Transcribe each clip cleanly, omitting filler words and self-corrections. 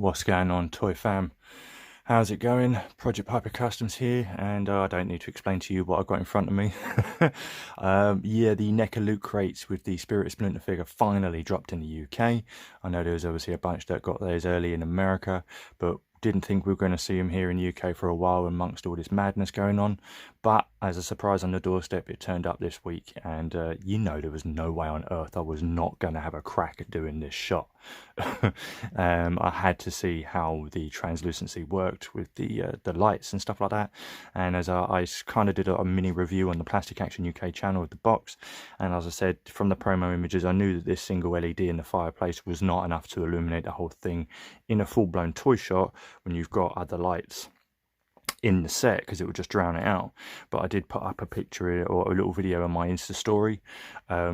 What's going on, Toy Fam? How's it going? Project Piper Customs here, and I don't need to explain to you what I've got in front of me. Yeah, the NECA loot crates with the Spirit of Splinter figure finally dropped in the UK. I know there was obviously a bunch that got theirs early in America, but didn't think we were going to see them here in the UK for a while amongst all this madness going on. But as a surprise on the doorstep, it turned up this week, and you know there was no way on earth I was not going to have a crack at doing this shot. I had to see how the translucency worked with the lights and stuff like that, and as I kind of did a mini review on the Plastic Action UK channel of the box, and as I said, from the promo images I knew that this single LED in the fireplace was not enough to illuminate the whole thing in a full-blown toy shot when you've got other lights in the set, because it would just drown it out. But I did put up a picture or a little video on my Insta story,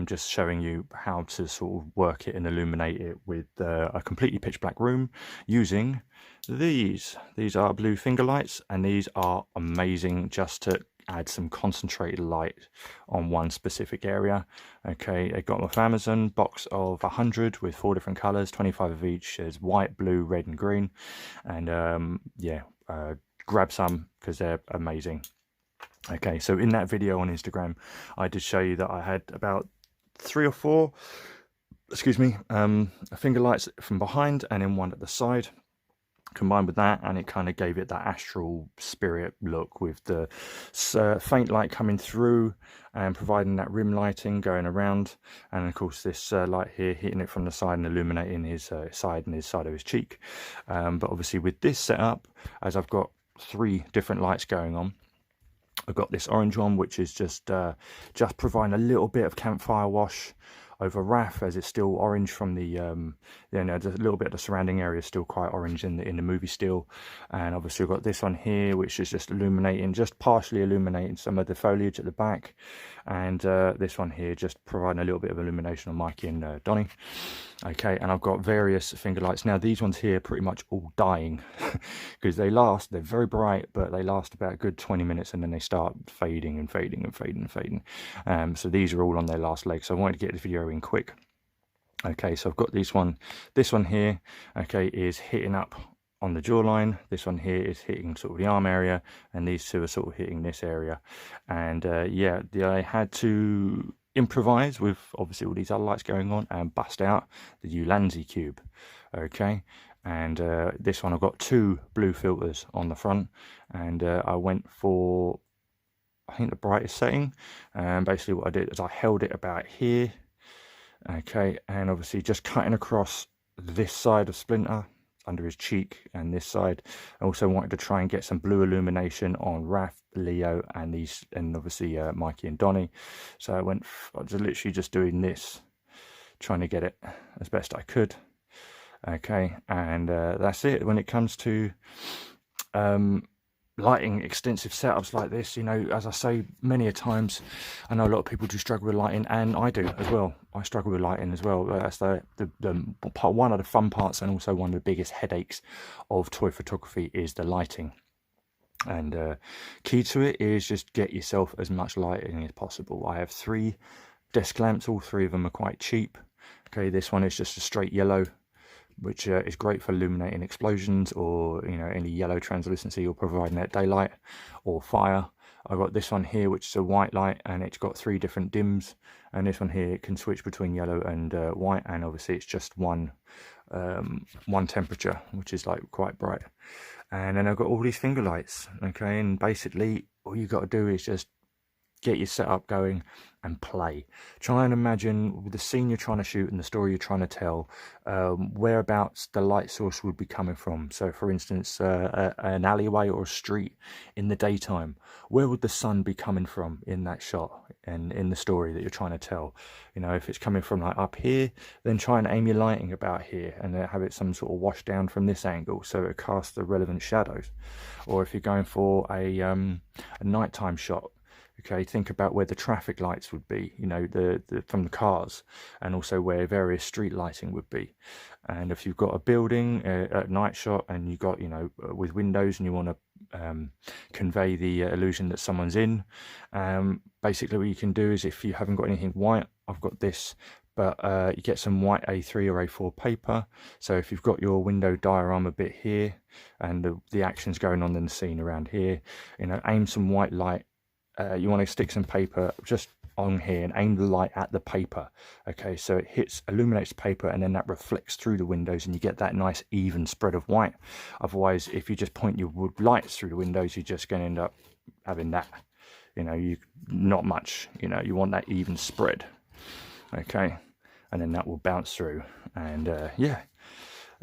just showing you how to sort of work it and illuminate it with a completely pitch black room using these. These are blue finger lights, and these are amazing just to add some concentrated light on one specific area. Okay, I got them off Amazon, box of 100 with 4 different colors, 25 of each. There's white, blue, red and green, and yeah, grab some because they're amazing. Okay, so in that video on Instagram I did show you that I had about 3 or 4, excuse me, finger lights from behind and then one at the side. Combined with that, and it kind of gave it that astral spirit look with the faint light coming through and providing that rim lighting going around, and of course this light here hitting it from the side and illuminating his side and his side of his cheek. But obviously with this setup, as I've got 3 different lights going on, I've got this orange one which is just providing a little bit of campfire wash over Raph, as it's still orange from the you know, a little bit of the surrounding area is still quite orange in the movie still. And obviously we've got this one here which is just illuminating, just partially illuminating some of the foliage at the back, and this one here just providing a little bit of illumination on Mikey and Donnie. Okay, and I've got various finger lights. Now these ones here pretty much all dying because they're very bright, but they last about a good 20 minutes and then they start fading and fading and fading and fading. So these are all on their last leg, so I wanted to get this video in quick. Okay, so I've got this one here, okay, is hitting up on the jawline. This one here is hitting sort of the arm area, and these 2 are sort of hitting this area. And yeah, I had to improvise with obviously all these other lights going on and bust out the ULANZI cube. Okay, and this one I've got 2 blue filters on the front, and I went for, I think, the brightest setting. And basically what I did is I held it about here, okay, and obviously just cutting across this side of Splinter under his cheek, and this side. I also wanted to try and get some blue illumination on Raph, Leo, and these, and obviously Mikey and Donnie. So I was literally just doing this, trying to get it as best I could. Okay, and that's it. When it comes to lighting extensive setups like this, you know, as I say many a times, I know a lot of people do struggle with lighting, and I do as well. I struggle with lighting as well. That's the one of the fun parts, and also one of the biggest headaches of toy photography is the lighting. And key to it is just get yourself as much lighting as possible. I have 3 desk lamps, all 3 of them are quite cheap. Okay, this one is just a straight yellow, which is great for illuminating explosions or, you know, any yellow translucency or providing that daylight or fire. I've got this one here which is a white light, and it's got 3 different dims, and this one here it can switch between yellow and white, and obviously it's just one temperature, which is like quite bright. And then I've got all these finger lights, okay, and basically all you got to do is just get your setup going and play. Try and imagine the scene you're trying to shoot and the story you're trying to tell, whereabouts the light source would be coming from. So for instance, an alleyway or a street in the daytime, where would the sun be coming from in that shot and in the story that you're trying to tell? You know, if it's coming from like up here, then try and aim your lighting about here and have it some sort of wash down from this angle so it casts the relevant shadows. Or if you're going for a nighttime shot, okay, think about where the traffic lights would be, you know, from the cars, and also where various street lighting would be. And if you've got a building at night shot, and you've got, you know, with windows, and you want to convey the illusion that someone's in, basically what you can do is, if you haven't got anything white, I've got this but you get some white A3 or A4 paper. So if you've got your window diorama bit here and the action's going on in the scene around here, you know, aim some white light. You want to stick some paper just on here and aim the light at the paper. Okay, so it illuminates the paper, and then that reflects through the windows, and you get that nice even spread of white. Otherwise, if you just point your wood lights through the windows, you're just going to end up having that, you know, not much. You know, you want that even spread. Okay, and then that will bounce through. And yeah,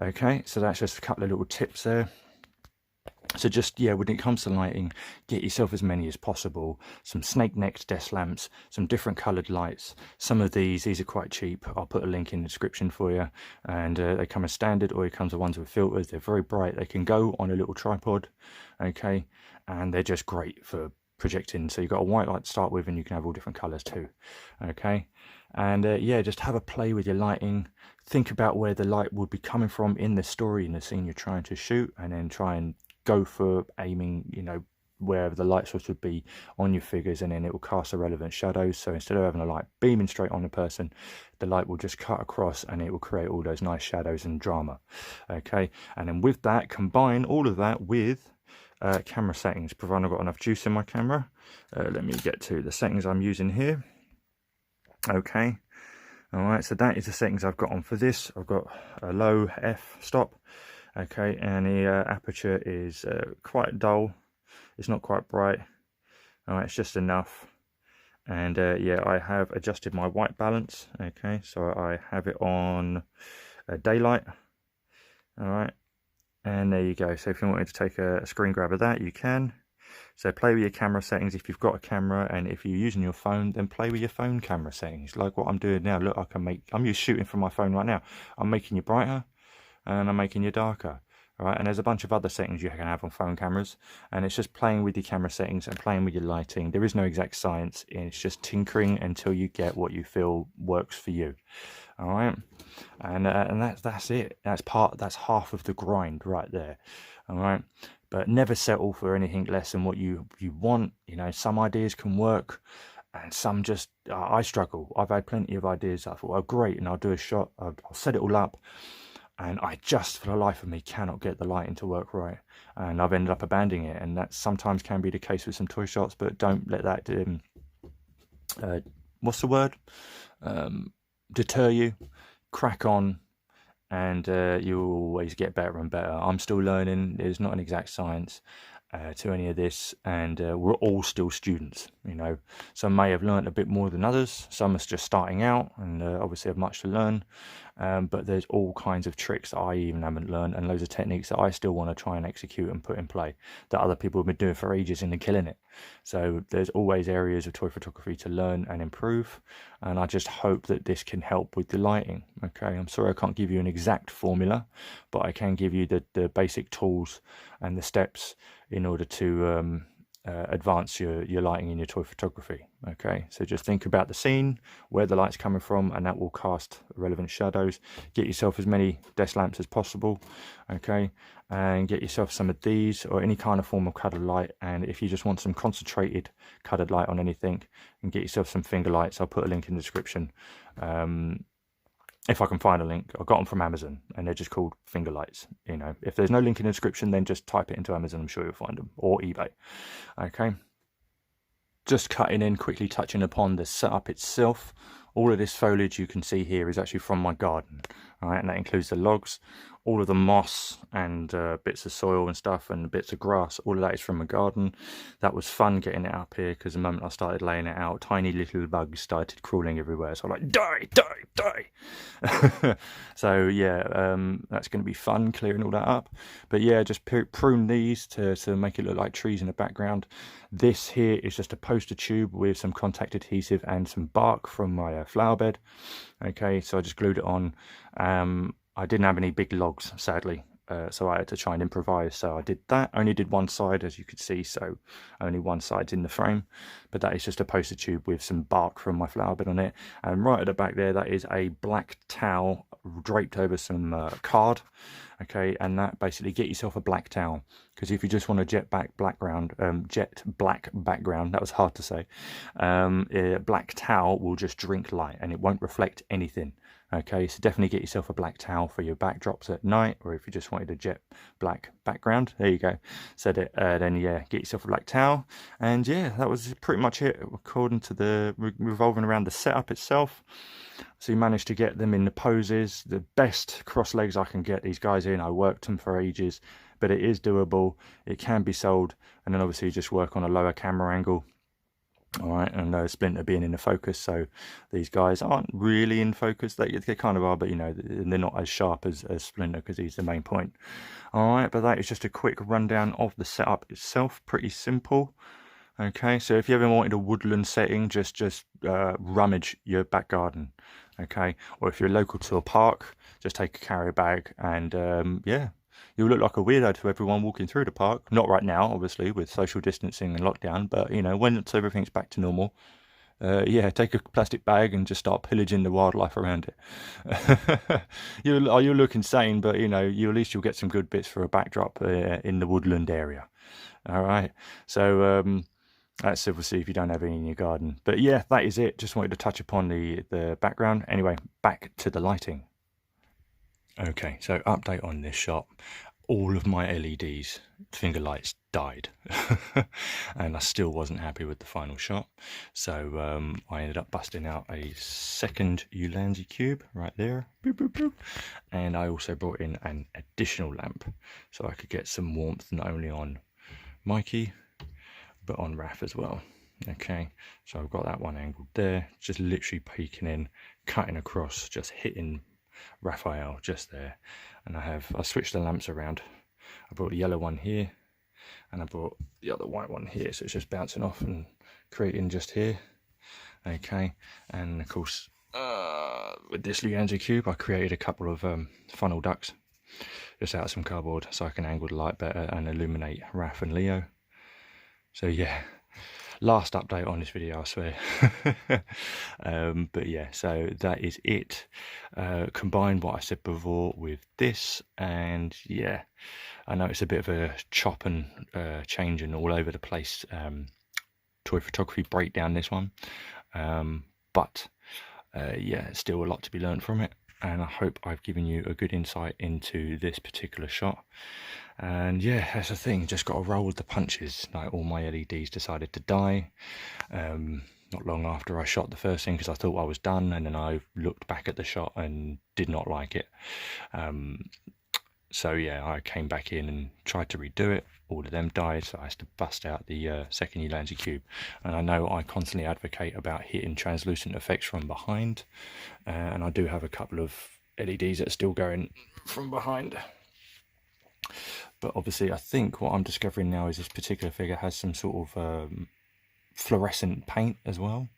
okay, so that's just a couple of little tips there. So just, yeah, when it comes to lighting, get yourself as many as possible. Some snake-necked desk lamps, some different coloured lights. Some of these are quite cheap. I'll put a link in the description for you. And they come as standard, or it comes with ones with filters. They're very bright. They can go on a little tripod, okay? And they're just great for projecting. So you've got a white light to start with, and you can have all different colours too, okay? And yeah, just have a play with your lighting. Think about where the light would be coming from in the story, in the scene you're trying to shoot, and then try and go for aiming, you know, wherever the light source would be on your figures, and then it will cast the relevant shadows. So instead of having a light beaming straight on the person, the light will just cut across, and it will create all those nice shadows and drama. Okay, and then with that, combine all of that with camera settings, provided I've got enough juice in my camera. Let me get to the settings I'm using here. Okay, all right, so that is the settings I've got on for this. I've got a low f stop. Okay, and the aperture is quite dull. It's not quite bright. All right, it's just enough. And yeah, I have adjusted my white balance. Okay, so I have it on daylight. All right, and there you go. So if you wanted to take a screen grab of that, you can. So play with your camera settings if you've got a camera, and if you're using your phone, then play with your phone camera settings, like what I'm doing now. Look, I'm just shooting from my phone right now. I'm making you brighter, and I'm making you darker. All right, and there's a bunch of other settings you can have on phone cameras, and it's just playing with your camera settings and playing with your lighting. There is no exact science. It's just tinkering until you get what you feel works for you. All right, and that's it. That's half of the grind right there. All right, but never settle for anything less than what you want. You know, some ideas can work, and some just I struggle. I've had plenty of ideas that I thought, oh great, and I'll do a shot. I'll set it all up, and I just, for the life of me, cannot get the lighting to work right, and I've ended up abandoning it. And that sometimes can be the case with some toy shots, but don't let that what's the word, deter you. Crack on, and you'll always get better and better. I'm still learning. There's not an exact science to any of this, and we're all still students. You know, some may have learned a bit more than others. Some are just starting out, and obviously have much to learn. But there's all kinds of tricks that I even haven't learned, and loads of techniques that I still want to try and execute and put in play that other people have been doing for ages and they're killing it. So there's always areas of toy photography to learn and improve, and I just hope that this can help with the lighting. Okay, I'm sorry I can't give you an exact formula, but I can give you the basic tools and the steps in order to advance your lighting in your toy photography. Okay, so just think about the scene, where the light's coming from, and that will cast relevant shadows. Get yourself as many desk lamps as possible, okay, and get yourself some of these or any kind of form of coloured light. And if you just want some concentrated coloured light on anything, and get yourself some finger lights. I'll put a link in the description. If I can find a link. I got them from Amazon, and they're just called finger lights. You know, if there's no link in the description, then just type it into Amazon. I'm sure you'll find them, or eBay. Okay. Just cutting in, quickly touching upon the setup itself. All of this foliage you can see here is actually from my garden. All right, and that includes the logs, all of the moss and bits of soil and stuff, and bits of grass. All of that is from my garden. That was fun getting it up here, because the moment I started laying it out, tiny little bugs started crawling everywhere. So I'm like, die, die, die. So yeah, that's going to be fun clearing all that up. But yeah, just prune these to make it look like trees in the background. This here is just a poster tube with some contact adhesive and some bark from my flower bed. Okay, so I just glued it on. I didn't have any big logs, sadly, so I had to try and improvise. So I did that. Only did one side, as you could see, so only one side's in the frame. But that is just a poster tube with some bark from my flower bed on it. And right at the back there, that is a black towel draped over some card. okay, and that basically get yourself a black towel, because if you just want a jet black background, that was hard to say, a black towel will just drink light and it won't reflect anything. Okay, so definitely get yourself a black towel for your backdrops at night, or if you just wanted a jet black background, there you go, said it. Then yeah, get yourself a black towel, and yeah, that was pretty much it according to the revolving around the setup itself. So you managed to get them in the poses, the best cross legs I can get these guys in. I worked them for ages, but it is doable, it can be sold, and then obviously you just work on a lower camera angle. All right, and Splinter being in the focus, so these guys aren't really in focus. They kind of are, but you know, they're not as sharp as Splinter, because he's the main point. All right, but that is just a quick rundown of the setup itself. Pretty simple. Okay, so if you ever wanted a woodland setting, just rummage your back garden. Okay, or if you're local to a park, just take a carry bag, and yeah, you'll look like a weirdo to everyone walking through the park. Not right now, obviously, with social distancing and lockdown, but you know, once everything's back to normal, yeah, take a plastic bag and just start pillaging the wildlife around it. You'll look insane, but you know, at least you'll get some good bits for a backdrop in the woodland area. All right, so that's obviously if you don't have any in your garden. But yeah, that is it. Just wanted to touch upon the background. Anyway, back to the lighting. Okay, so update on this shot. All of my LEDs, finger lights, died. And I still wasn't happy with the final shot. So I ended up busting out a second ULANZI cube right there. Boop, boop, boop. And I also brought in an additional lamp, so I could get some warmth not only on Mikey, but on Raph as well. Okay, so I've got that one angled there, just literally peeking in, cutting across, just hitting Raphael just there. And I switched the lamps around. I brought the yellow one here, and I brought the other white one here, so it's just bouncing off and creating just here. Okay, and of course with this ULANZI cube I created a couple of funnel ducts just out of some cardboard, so I can angle the light better and illuminate Raph and Leo. So yeah, last update on this video, I swear. But yeah, so that is it. Combine what I said before with this, and yeah, I know it's a bit of a chop and change and all over the place toy photography breakdown, this one, but yeah, still a lot to be learned from it, and I hope I've given you a good insight into this particular shot. And yeah, that's the thing, just got to roll with the punches. Like, all my LEDs decided to die not long after I shot the first thing, because I thought I was done, and then I looked back at the shot and did not like it. So yeah, I came back in and tried to redo it. All of them died, so I had to bust out the second ULANZI cube. And I know I constantly advocate about hitting translucent effects from behind, and I do have a couple of LEDs that are still going from behind. But obviously I think what I'm discovering now is this particular figure has some sort of fluorescent paint as well.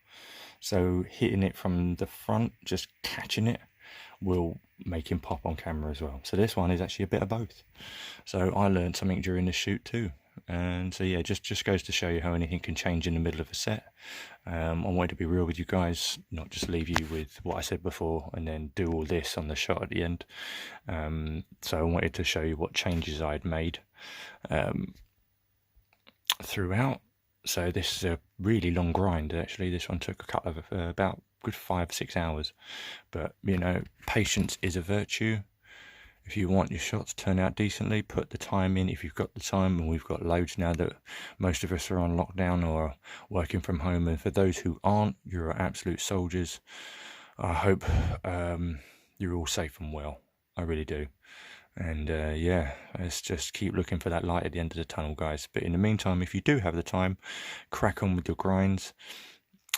So hitting it from the front, just catching it, will make him pop on camera as well. So this one is actually a bit of both. So I learned something during this shoot too. And so yeah, just goes to show you how anything can change in the middle of a set. I wanted to be real with you guys, not just leave you with what I said before and then do all this on the shot at the end. So I wanted to show you what changes I'd made throughout. So this is a really long grind actually. This one took a couple of about good 5-6 hours, but you know, patience is a virtue. If you want your shots to turn out decently, put the time in if you've got the time, and we've got loads now that most of us are on lockdown or working from home. And for those who aren't, you're absolute soldiers. I hope you're all safe and well. I really do. And yeah, let's just keep looking for that light at the end of the tunnel, guys. But in the meantime, if you do have the time, crack on with your grinds.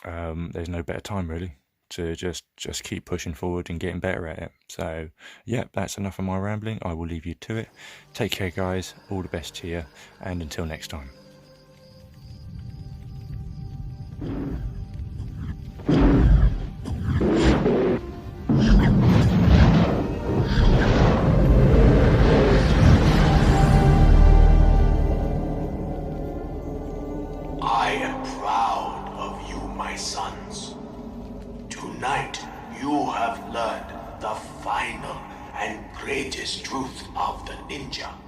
There's no better time really to just keep pushing forward and getting better at it. So yeah, that's enough of my rambling. I will leave you to it. Take care, guys. All the best to you, and until next time. I am proud of you, my sons. Tonight, you have learned the final and greatest truth of the ninja.